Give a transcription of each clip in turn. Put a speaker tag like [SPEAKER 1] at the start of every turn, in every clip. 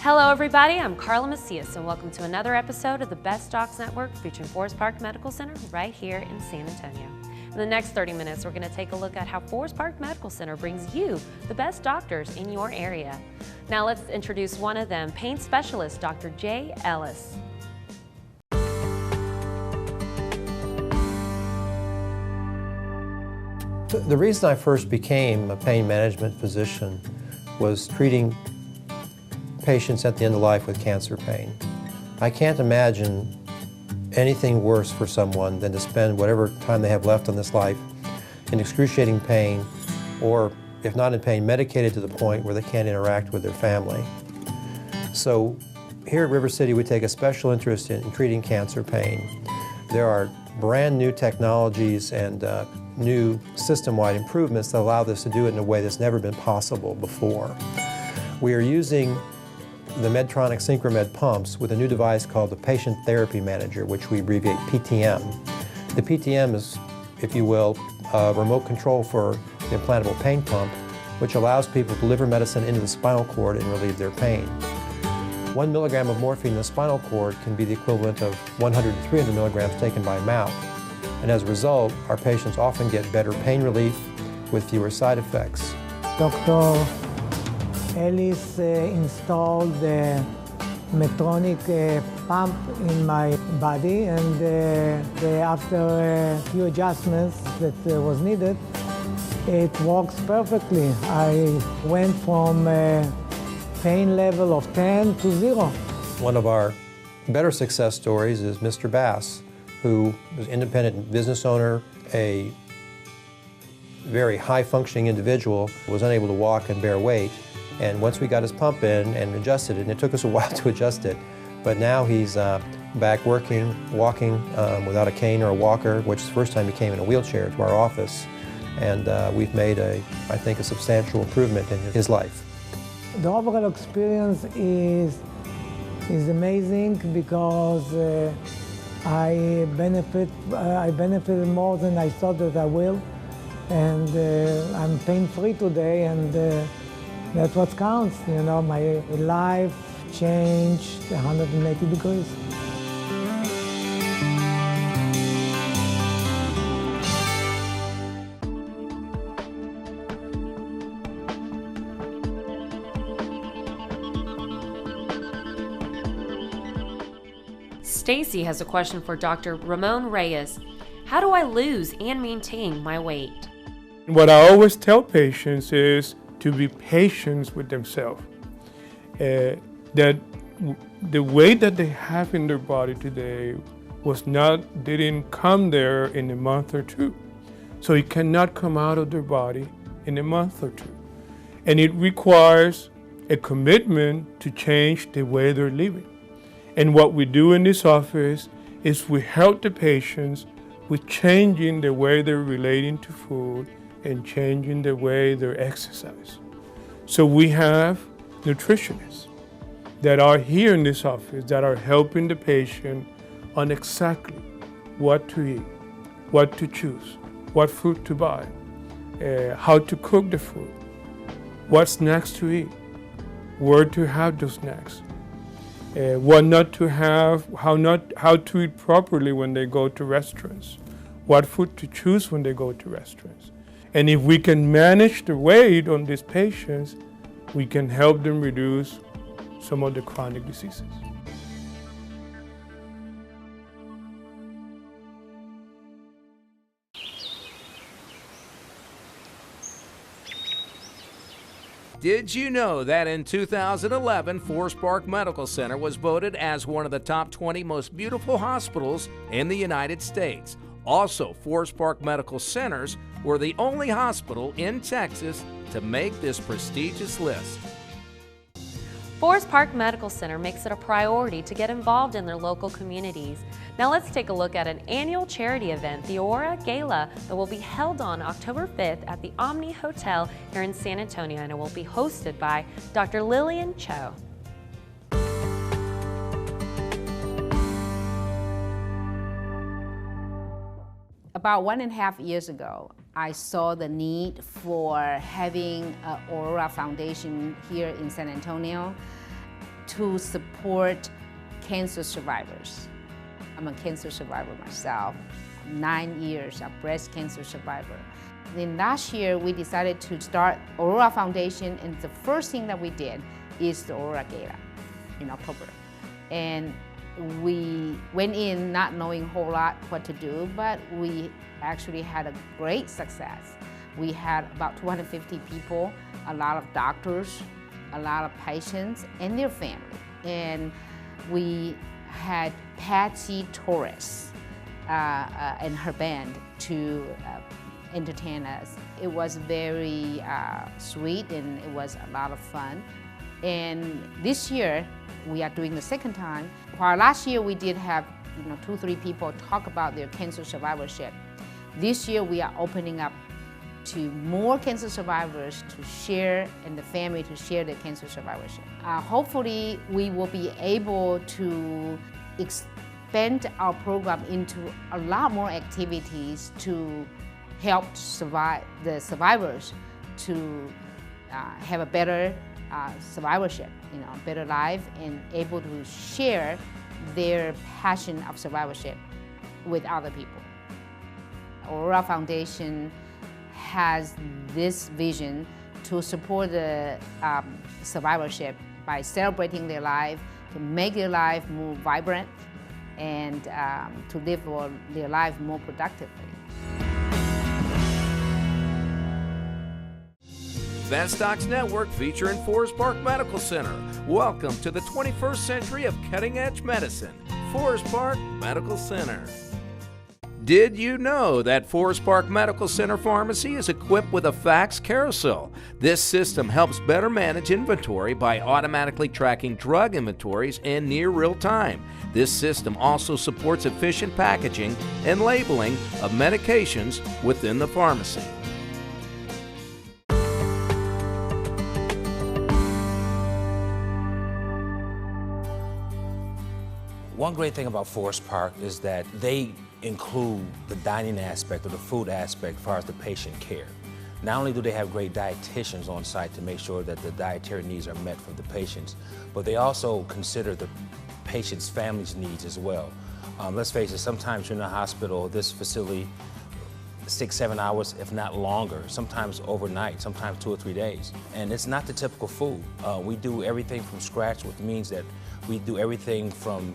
[SPEAKER 1] Hello everybody, I'm Carla Macias and welcome to another episode of the Best Docs Network featuring Forest Park Medical Center right here in San Antonio. In the next 30 minutes, we're going to take a look at how Forest Park Medical Center brings you the best doctors in your area. Now let's introduce one of them, pain specialist Dr. J. Ellis.
[SPEAKER 2] The reason I first became a pain management physician was treating patients at the end of life with cancer pain. I can't imagine anything worse for someone than to spend whatever time they have left on this life in excruciating pain, or if not in pain, medicated to the point where they can't interact with their family. So here at River City, we take a special interest in treating cancer pain. There are brand new technologies and new system-wide improvements that allow this to do it in a way that's never been possible before. We are using the Medtronic SynchroMed pumps with a new device called the Patient Therapy Manager, which we abbreviate PTM. The PTM is, if you will, a remote control for the implantable pain pump, which allows people to deliver medicine into the spinal cord and relieve their pain. 1 milligram of morphine in the spinal cord can be the equivalent of 100 to 300 milligrams taken by mouth. And as a result, our patients often get better pain relief with fewer side effects.
[SPEAKER 3] Dr. Ellis installed the Medtronic pump in my body, and after a few adjustments that was needed, it works perfectly. I went from pain level of 10 to 0.
[SPEAKER 2] One of our better success stories is Mr. Bass, who was an independent business owner, a very high-functioning individual, was unable to walk and bear weight. And once we got his pump in and adjusted it, and it took us a while to adjust it, but now he's back working, walking without a cane or a walker, which is the first time he came in a wheelchair to our office. And we've made, I think, a substantial improvement in his life.
[SPEAKER 3] The overall experience is amazing because I benefited more than I thought that I will, and I'm pain-free today, and that's what counts. You know, my life changed 180 degrees.
[SPEAKER 1] Stacy has a question for Dr. Ramon Reyes. How do I lose and maintain my weight?
[SPEAKER 4] What I always tell patients is to be patient with themselves. That the weight that they have in their body today didn't come there in a month or two. So it cannot come out of their body in a month or two. And it requires a commitment to change the way they're living. And what we do in this office is we help the patients with changing the way they're relating to food and changing the way they exercise. So we have nutritionists that are here in this office that are helping the patient on exactly what to eat, what to choose, what food to buy, how to cook the food, what snacks to eat, where to have those snacks, what not to have, how to eat properly when they go to restaurants, what food to choose when they go to restaurants. And if we can manage the weight on these patients, we can help them reduce some of the chronic diseases.
[SPEAKER 5] Did you know that in 2011, Forest Park Medical Center was voted as one of the top 20 most beautiful hospitals in the United States? Also, Forest Park Medical Centers were the only hospital in Texas to make this prestigious list.
[SPEAKER 1] Forest Park Medical Center makes it a priority to get involved in their local communities. Now let's take a look at an annual charity event, the Aurora Gala, that will be held on October 5th at the Omni Hotel here in San Antonio, and it will be hosted by Dr. Lillian Chou.
[SPEAKER 6] About 1.5 years ago, I saw the need for having an Aurora Foundation here in San Antonio to support cancer survivors. I'm a cancer survivor myself, 9 years of breast cancer survivor. Then last year, we decided to start Aurora Foundation, and the first thing that we did is the Aurora Gala in October. And we went in not knowing a whole lot what to do, but we actually had a great success. We had about 250 people, a lot of doctors, a lot of patients, and their family. And we had Patsy Torres and her band to entertain us. It was very sweet, and it was a lot of fun. And this year, we are doing the second time. While last year we did have 2-3 people talk about their cancer survivorship, this year we are opening up to more cancer survivors to share, and the family to share their cancer survivorship. Hopefully we will be able to expand our program into a lot more activities to help the survivors to have a better survivorship, better life, and able to share their passion of survivorship with other people. Aurora Foundation has this vision to support the survivorship by celebrating their life, to make their life more vibrant, and to live their life more productively.
[SPEAKER 5] Best Docs Network featuring Forest Park Medical Center. Welcome to the 21st century of cutting-edge medicine. Forest Park Medical Center. Did you know that Forest Park Medical Center Pharmacy is equipped with a fax carousel? This system helps better manage inventory by automatically tracking drug inventories in near real time. This system also supports efficient packaging and labeling of medications within the pharmacy.
[SPEAKER 7] One great thing about Forest Park is that they include the dining aspect or the food aspect as far as the patient care. Not only do they have great dietitians on site to make sure that the dietary needs are met for the patients, but they also consider the patient's family's needs as well. Let's face it, sometimes you're in a hospital, this facility, 6-7 hours, if not longer, sometimes overnight, sometimes 2 or 3 days. And it's not the typical food. We do everything from scratch, which means that we do everything from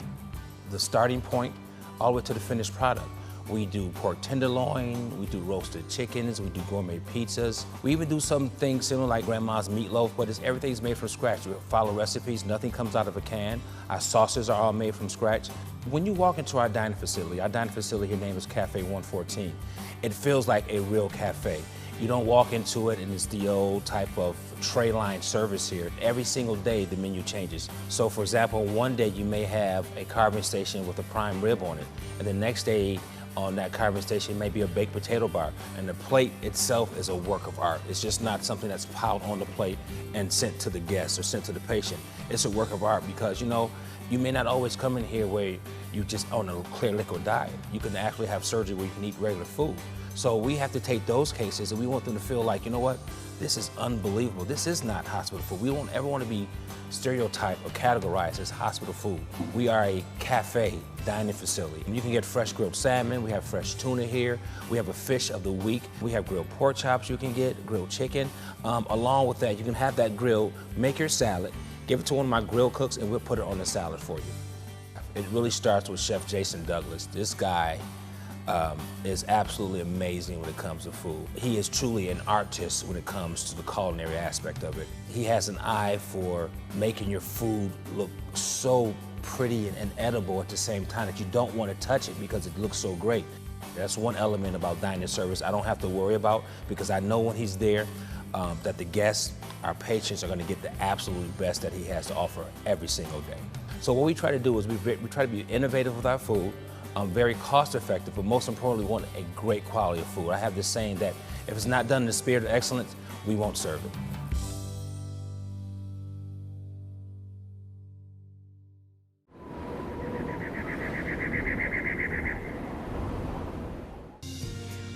[SPEAKER 7] the starting point all the way to the finished product. We do pork tenderloin, we do roasted chickens, we do gourmet pizzas. We even do some things similar like grandma's meatloaf, but everything's made from scratch. We follow recipes, nothing comes out of a can. Our sauces are all made from scratch. When you walk into our dining facility here name is Cafe 114. It feels like a real cafe. You don't walk into it and it's the old type of tray line service here. Every single day the menu changes. So for example, one day you may have a carving station with a prime rib on it, and the next day on that carving station may be a baked potato bar, and the plate itself is a work of art. It's just not something that's piled on the plate and sent to the guest or sent to the patient. It's a work of art because you may not always come in here where you just on a clear liquid diet. You can actually have surgery where you can eat regular food. So we have to take those cases and we want them to feel like, you know what, this is unbelievable. This is not hospital food. We don't ever want to be stereotyped or categorized as hospital food. We are a cafe dining facility. You can get fresh grilled salmon, we have fresh tuna here, we have a fish of the week, we have grilled pork chops you can get, grilled chicken. Along with that, you can have that grilled, make your salad, give it to one of my grill cooks and we'll put it on the salad for you. It really starts with Chef Jason Douglas. This guy is absolutely amazing when it comes to food. He is truly an artist when it comes to the culinary aspect of it. He has an eye for making your food look so pretty and edible at the same time that you don't want to touch it because it looks so great. That's one element about dining service I don't have to worry about because I know when he's there that the guests, our patients, are going to get the absolute best that he has to offer every single day. So what we try to do is we try to be innovative with our food, very cost effective, but most importantly, we want a great quality of food. I have this saying that if it's not done in the spirit of excellence, we won't serve it.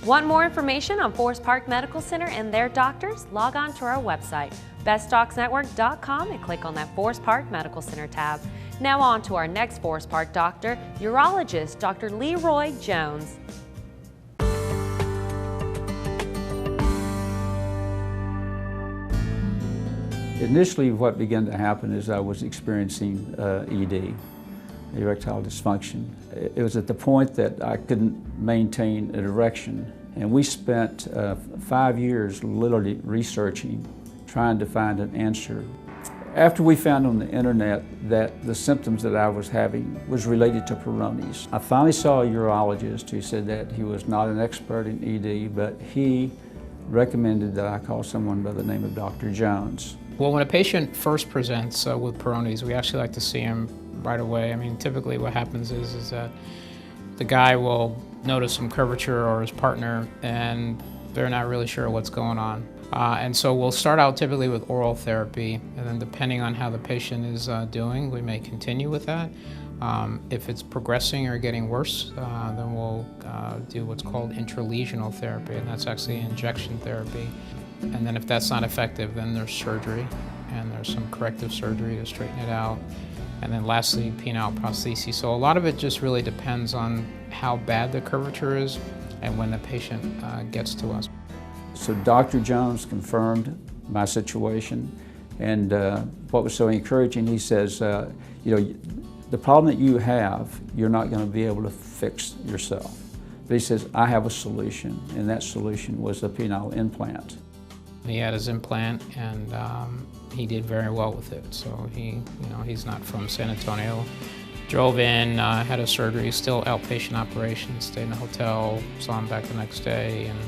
[SPEAKER 1] Want more information on Forest Park Medical Center and their doctors? Log on to our website, bestdocsnetwork.com, and click on that Forest Park Medical Center tab. Now on to our next Forest Park doctor, urologist Dr. LeRoy Jones.
[SPEAKER 8] Initially, what began to happen is I was experiencing ED, erectile dysfunction. It was at the point that I couldn't maintain an erection, and we spent 5 years literally researching, trying to find an answer. After we found on the internet that the symptoms that I was having was related to Peyronie's, I finally saw a urologist who said that he was not an expert in ED, but he recommended that I call someone by the name of Dr. Jones.
[SPEAKER 9] Well, when a patient first presents with Peyronie's, we actually like to see him right away. I mean, typically what happens is that the guy will notice some curvature, or his partner, and they're not really sure what's going on. And so we'll start out typically with oral therapy, and then depending on how the patient is doing, we may continue with that. If it's progressing or getting worse, then we'll do what's called intralesional therapy, and that's actually injection therapy. And then if that's not effective, then there's surgery, and there's some corrective surgery to straighten it out. And then lastly, penile prosthesis. So a lot of it just really depends on how bad the curvature is and when the patient gets to us.
[SPEAKER 8] So Dr. Jones confirmed my situation, and what was so encouraging, he says, you know, the problem that you have, you're not going to be able to fix yourself. But he says, I have a solution, and that solution was a penile implant.
[SPEAKER 9] He had his implant, and he did very well with it. So he's not from San Antonio. Drove in, had a surgery, still outpatient operation, stayed in a hotel, saw him back the next day, and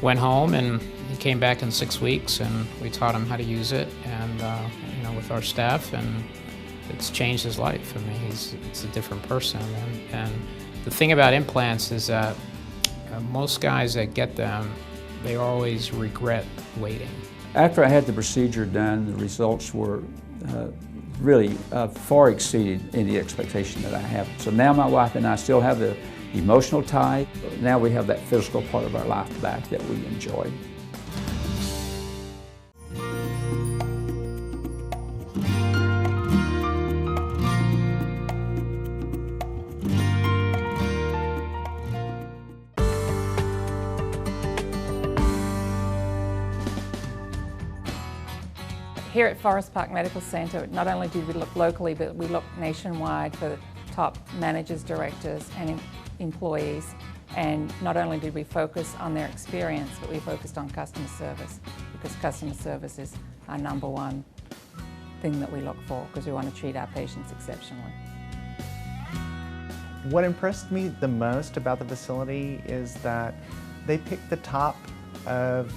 [SPEAKER 9] went home, and he came back in 6 weeks, and we taught him how to use it, and with our staff, and it's changed his life. I mean, it's a different person, and the thing about implants is that most guys that get them, they always regret waiting.
[SPEAKER 8] After I had the procedure done, the results were really far exceeded any expectation that I have. So now my wife and I still have the emotional tie. Now we have that physical part of our life back that we enjoy.
[SPEAKER 10] Here at Forest Park Medical Center, not only did we look locally, but we looked nationwide for the top managers, directors, and employees. And not only did we focus on their experience, but we focused on customer service, because customer service is our #1 thing that we look for, because we want to treat our patients exceptionally.
[SPEAKER 11] What impressed me the most about the facility is that they picked the top of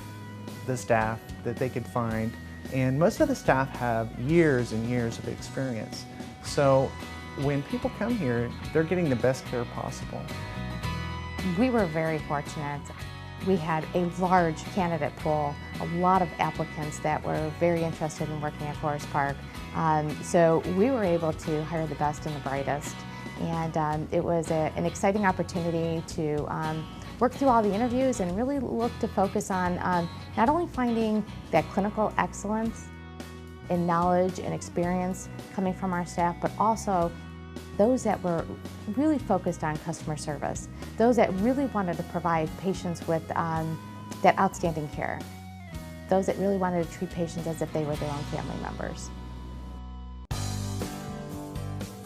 [SPEAKER 11] the staff that they could find. And most of the staff have years and years of experience. So when people come here, they're getting the best care possible.
[SPEAKER 12] We were very fortunate. We had a large candidate pool, a lot of applicants that were very interested in working at Forest Park. So we were able to hire the best and the brightest. And it was an exciting opportunity to work through all the interviews and really look to focus on not only finding that clinical excellence in knowledge and experience coming from our staff, but also those that were really focused on customer service, those that really wanted to provide patients with that outstanding care, those that really wanted to treat patients as if they were their own family members.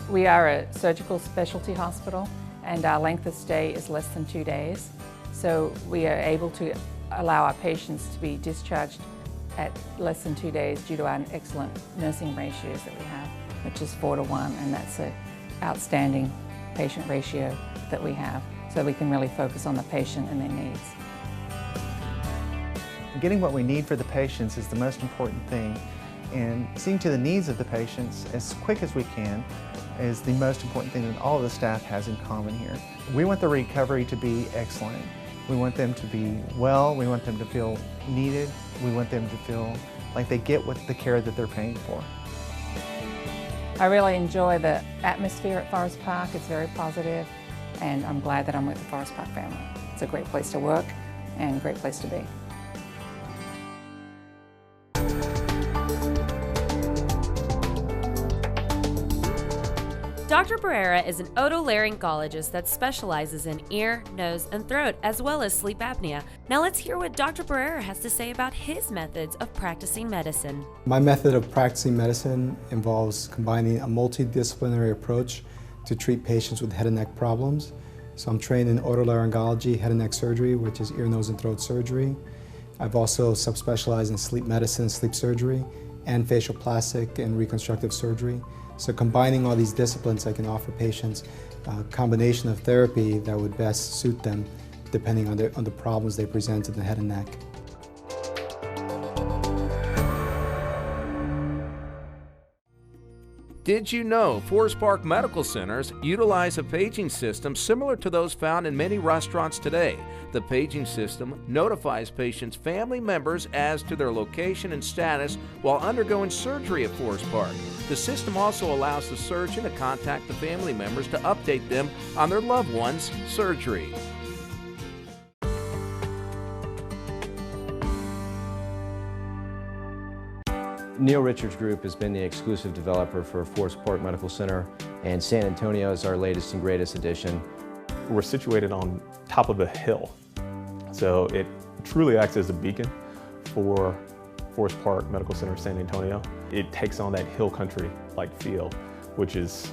[SPEAKER 10] We are a surgical specialty hospital, and our length of stay is less than 2 days. So we are able to allow our patients to be discharged at less than 2 days due to our excellent nursing ratios that we have, which is 4:1, and that's an outstanding patient ratio that we have. So we can really focus on the patient and their needs.
[SPEAKER 11] Getting what we need for the patients is the most important thing, and seeing to the needs of the patients as quick as we can is the most important thing that all of the staff has in common here. We want the recovery to be excellent. We want them to be well, we want them to feel needed, we want them to feel like they get the care that they're paying for.
[SPEAKER 10] I really enjoy the atmosphere at Forest Park. It's very positive, and I'm glad that I'm with the Forest Park family. It's a great place to work and a great place to be.
[SPEAKER 1] Dr. Barrera is an otolaryngologist that specializes in ear, nose, and throat, as well as sleep apnea. Now let's hear what Dr. Barrera has to say about his methods of practicing medicine.
[SPEAKER 13] My method of practicing medicine involves combining a multidisciplinary approach to treat patients with head and neck problems. So I'm trained in otolaryngology, head and neck surgery, which is ear, nose, and throat surgery. I've also subspecialized in sleep medicine, sleep surgery, and facial plastic and reconstructive surgery. So combining all these disciplines, I can offer patients a combination of therapy that would best suit them depending on the problems they present in the head and neck.
[SPEAKER 5] Did you know Forest Park Medical Centers utilize a paging system similar to those found in many restaurants today? The paging system notifies patients' family members as to their location and status while undergoing surgery at Forest Park. The system also allows the surgeon to contact the family members to update them on their loved one's surgery.
[SPEAKER 14] Neil Richards Group has been the exclusive developer for Forest Park Medical Center, and San Antonio is our latest and greatest addition.
[SPEAKER 15] We're situated on top of a hill, so it truly acts as a beacon for Forest Park Medical Center San Antonio. It takes on that hill country-like feel, which is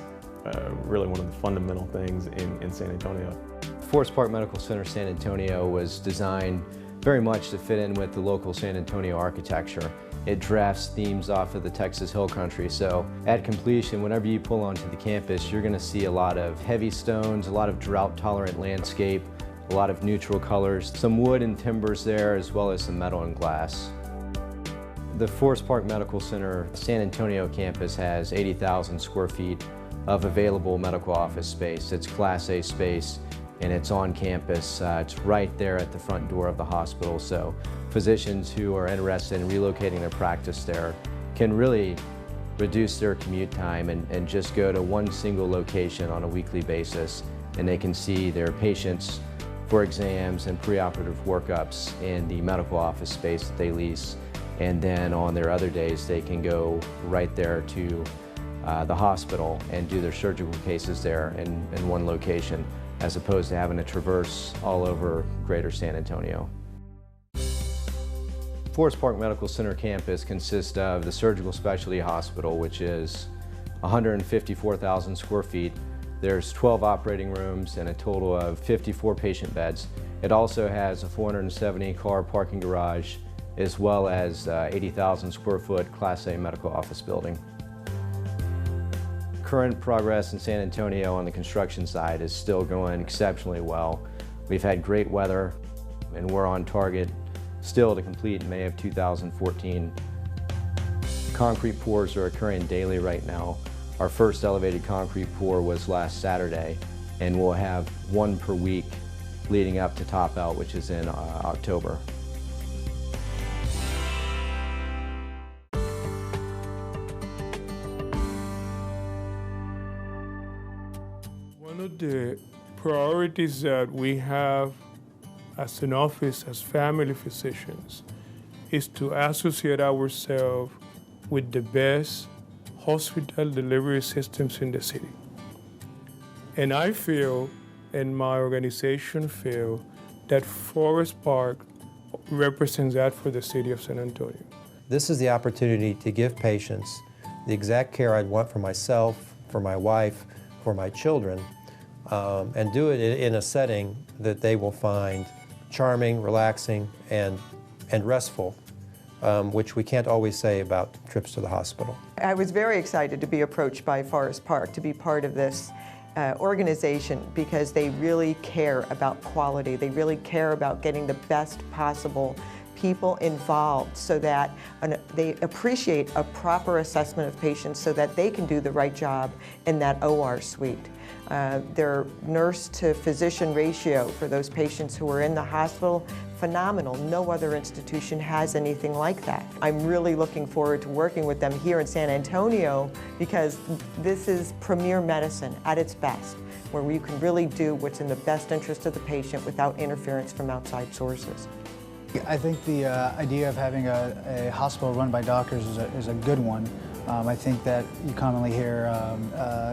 [SPEAKER 15] really one of the fundamental things in San Antonio.
[SPEAKER 14] Forest Park Medical Center San Antonio was designed very much to fit in with the local San Antonio architecture. It drafts themes off of the Texas Hill Country, so at completion, whenever you pull onto the campus, you're going to see a lot of heavy stones, a lot of drought-tolerant landscape, a lot of neutral colors, some wood and timbers there, as well as some metal and glass. The Forest Park Medical Center San Antonio campus has 80,000 square feet of available medical office space. It's Class A space, and it's on campus. It's right there at the front door of the hospital, so physicians who are interested in relocating their practice there can really reduce their commute time and just go to one single location on a weekly basis, and they can see their patients for exams and preoperative workups in the medical office space that they lease. And then on their other days, they can go right there to the hospital and do their surgical cases there in one location, as opposed to having to traverse all over greater San Antonio. Forest Park Medical Center campus consists of the Surgical Specialty Hospital, which is 154,000 square feet. There's 12 operating rooms and a total of 54 patient beds. It also has a 470-car parking garage, as well as 80,000 square foot Class A medical office building. Current progress in San Antonio on the construction side is still going exceptionally well. We've had great weather, and we're on target still to complete in May of 2014. Concrete pours are occurring daily right now. Our first elevated concrete pour was last Saturday, and we'll have one per week leading up to top out, which is in October.
[SPEAKER 4] One of the priorities that we have as an office, as family physicians, is to associate ourselves with the best hospital delivery systems in the city. And I feel, and my organization feel, that Forest Park represents that for the city of San Antonio.
[SPEAKER 2] This is the opportunity to give patients the exact care I'd want for myself, for my wife, for my children, and do it in a setting that they will find charming, relaxing, and restful, which we can't always say about trips to the hospital.
[SPEAKER 16] I was very excited to be approached by Forest Park to be part of this organization because they really care about quality. They really care about getting the best possible people involved so that they appreciate a proper assessment of patients so that they can do the right job in that OR suite. Their nurse to physician ratio for those patients who are in the hospital, phenomenal. No other institution has anything like that. I'm really looking forward to working with them here in San Antonio because this is premier medicine at its best, where you can really do what's in the best interest of the patient without interference from outside sources.
[SPEAKER 17] I think the idea of having a hospital run by doctors is a good one. I think that you commonly hear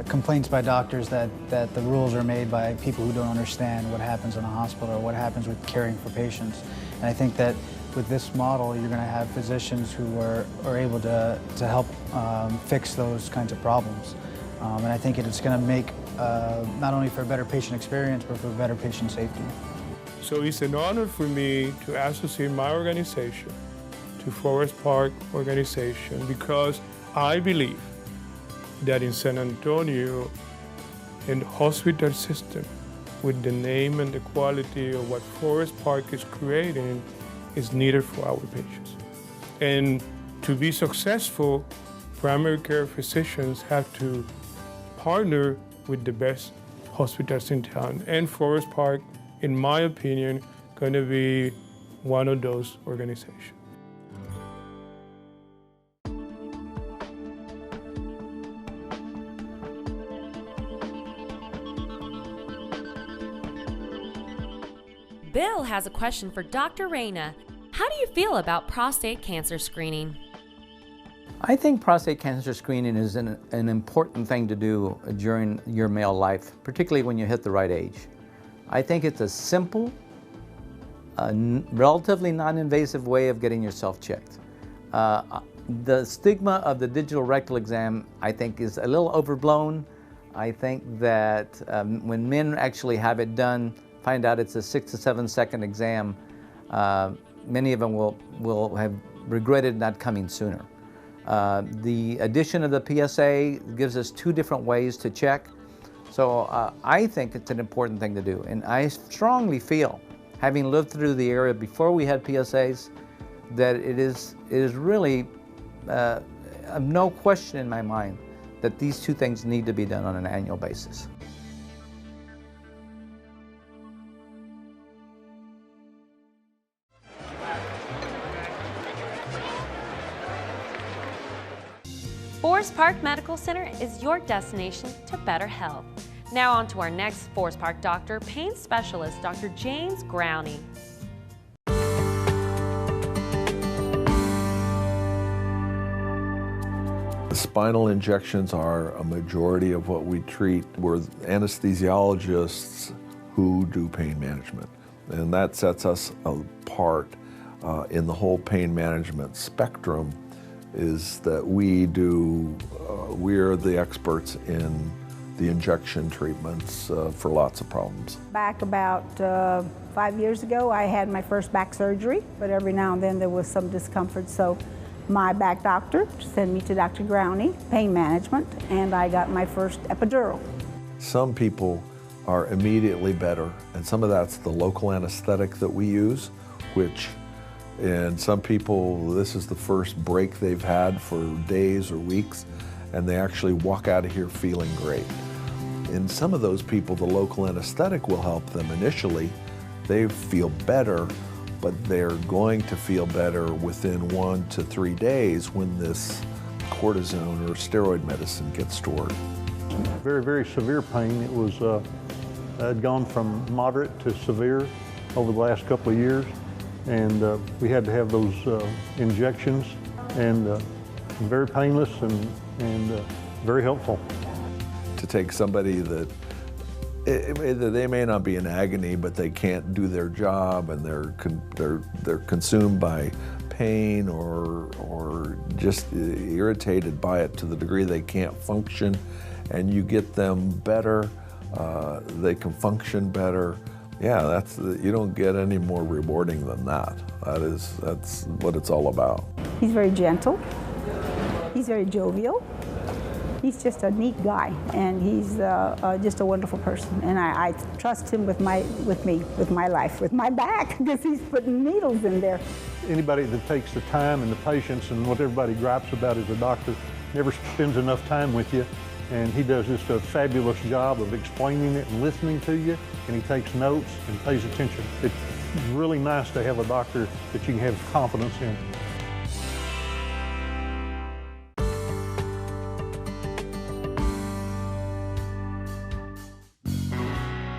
[SPEAKER 17] complaints by doctors that the rules are made by people who don't understand what happens in a hospital or what happens with caring for patients. And I think that with this model, you're going to have physicians who are able to help fix those kinds of problems. And I think it's going to make not only for a better patient experience, but for better patient safety.
[SPEAKER 4] So it's an honor for me to associate my organization to Forest Park organization because I believe that in San Antonio, in the hospital system, with the name and the quality of what Forest Park is creating, is needed for our patients. And to be successful, primary care physicians have to partner with the best hospitals in town. And Forest Park, in my opinion, going to be one of those organizations.
[SPEAKER 1] Bill has a question for Dr. Reyna. How do you feel about prostate cancer screening?
[SPEAKER 18] I think prostate cancer screening is an important thing to do during your male life, particularly when you hit the right age. I think it's a simple, relatively non-invasive way of getting yourself checked. The stigma of the digital rectal exam, I think, is a little overblown. I think that when men actually have it done, find out it's a 6 to 7 second exam, many of them will have regretted not coming sooner. The addition of the PSA gives us 2 different ways to check. So I think it's an important thing to do. And I strongly feel, having lived through the era before we had PSAs, that it is really no question in my mind that these 2 things need to be done on an annual basis.
[SPEAKER 1] Forest Park Medical Center is your destination to better health. Now on to our next Forest Park doctor, pain specialist, Dr. James Growney.
[SPEAKER 19] Spinal injections are a majority of what we treat. We're anesthesiologists who do pain management, and that sets us apart in the whole pain management spectrum. Is that we're the experts in the injection treatments for lots of problems.
[SPEAKER 20] Back about 5 years ago, I had my first back surgery, but every now and then there was some discomfort, so my back doctor sent me to Dr. Growney, pain management, and I got my first epidural.
[SPEAKER 19] Some people are immediately better, and some of that's the local anesthetic that we use, and some people, this is the first break they've had for days or weeks, and they actually walk out of here feeling great. In some of those people, the local anesthetic will help them initially. They feel better, but they're going to feel better within 1 to 3 days when this cortisone or steroid medicine gets stored.
[SPEAKER 21] Very, very severe pain. It was, had gone from moderate to severe over the last couple of years. And we had to have those injections, and very painless and very helpful.
[SPEAKER 19] To take somebody that they may not be in agony, but they can't do their job, and they're consumed by pain or just irritated by it to the degree they can't function, and you get them better, they can function better. Yeah, you don't get any more rewarding than that. That's what it's all about.
[SPEAKER 20] He's very gentle. He's very jovial. He's just a neat guy, and he's just a wonderful person. And I trust him with my life, with my back, because he's putting needles in there.
[SPEAKER 21] Anybody that takes the time and the patience, and what everybody gripes about as a doctor, never spends enough time with you. And he does just a fabulous job of explaining it and listening to you, and he takes notes and pays attention. It's really nice to have a doctor that you can have confidence in.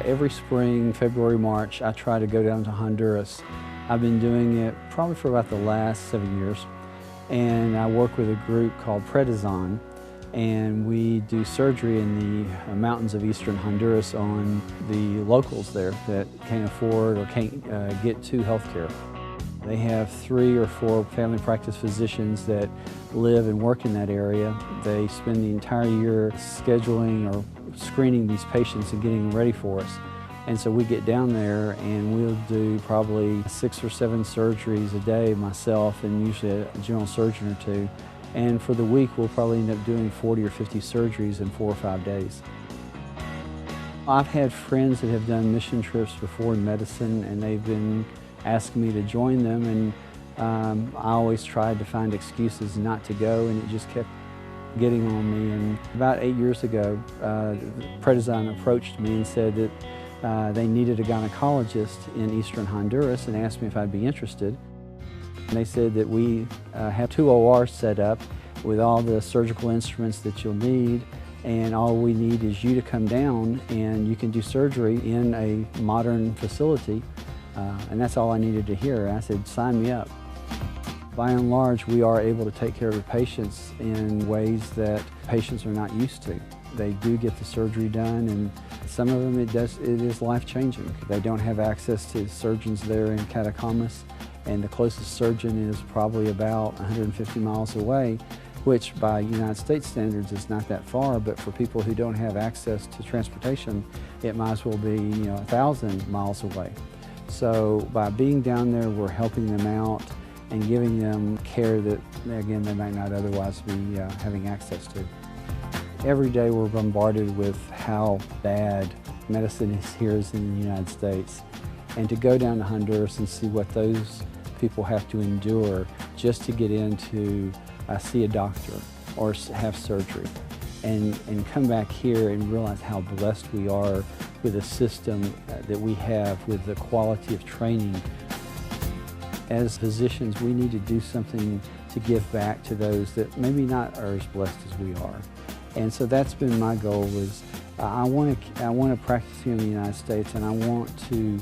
[SPEAKER 8] Every spring, February, March, I try to go down to Honduras. I've been doing it probably for about the last 7 years. And I work with a group called Predazon, and we do surgery in the mountains of eastern Honduras on the locals there that can't afford or can't get to health care. They have 3 or 4 family practice physicians that live and work in that area. They spend the entire year scheduling or screening these patients and getting them ready for us. And so we get down there and we'll do probably 6 or 7 surgeries a day myself, and usually a general surgeon or 2. And for the week, we'll probably end up doing 40 or 50 surgeries in 4 or 5 days. I've had friends that have done mission trips before in medicine, and they've been asking me to join them, and I always tried to find excuses not to go, and it just kept getting on me. And about 8 years ago, Predazon approached me and said that they needed a gynecologist in eastern Honduras and asked me if I'd be interested. And they said that we have 2 ORs set up with all the surgical instruments that you'll need, and all we need is you to come down and you can do surgery in a modern facility. And that's all I needed to hear. I said, sign me up. By and large, we are able to take care of the patients in ways that patients are not used to. They do get the surgery done, and some of them it is life-changing. They don't have access to surgeons there in Catacamas, and the closest surgeon is probably about 150 miles away, which by United States standards is not that far, but for people who don't have access to transportation, it might as well be 1,000 miles away. So by being down there, we're helping them out and giving them care that, again, they might not otherwise be having access to. Every day we're bombarded with how bad medicine is here in the United States. And to go down to Honduras and see what those people have to endure just to get in to see a doctor or have surgery, and come back here and realize how blessed we are with a system that we have, with the quality of training. As physicians, we need to do something to give back to those that maybe not are as blessed as we are. And so that's been my goal, is I want to practice here in the United States, and I want to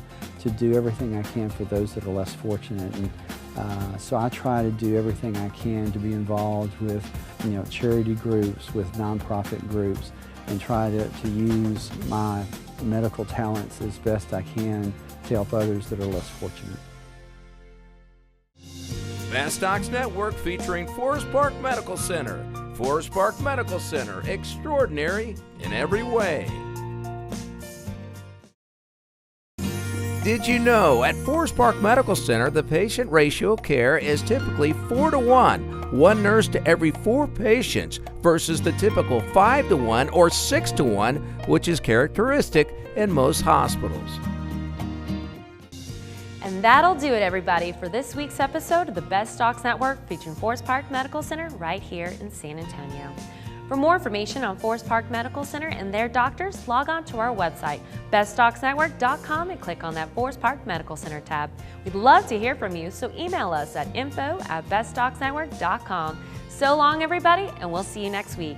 [SPEAKER 8] do everything I can for those that are less fortunate. And so I try to do everything I can to be involved with charity groups, with nonprofit groups, and try to use my medical talents as best I can to help others that are less fortunate.
[SPEAKER 5] Best Docs Network featuring Forest Park Medical Center. Forest Park Medical Center, extraordinary in every way. Did you know at Forest Park Medical Center, the patient ratio of care is typically 4-to-1, 1 nurse to every 4 patients, versus the typical 5-to-1 or 6-to-1, which is characteristic in most hospitals.
[SPEAKER 1] And that'll do it, everybody, for this week's episode of the Best Docs Network featuring Forest Park Medical Center right here in San Antonio. For more information on Forest Park Medical Center and their doctors, log on to our website, bestdocsnetwork.com, and click on that Forest Park Medical Center tab. We'd love to hear from you, so email us at info@bestdocsnetwork.com. So long, everybody, and we'll see you next week.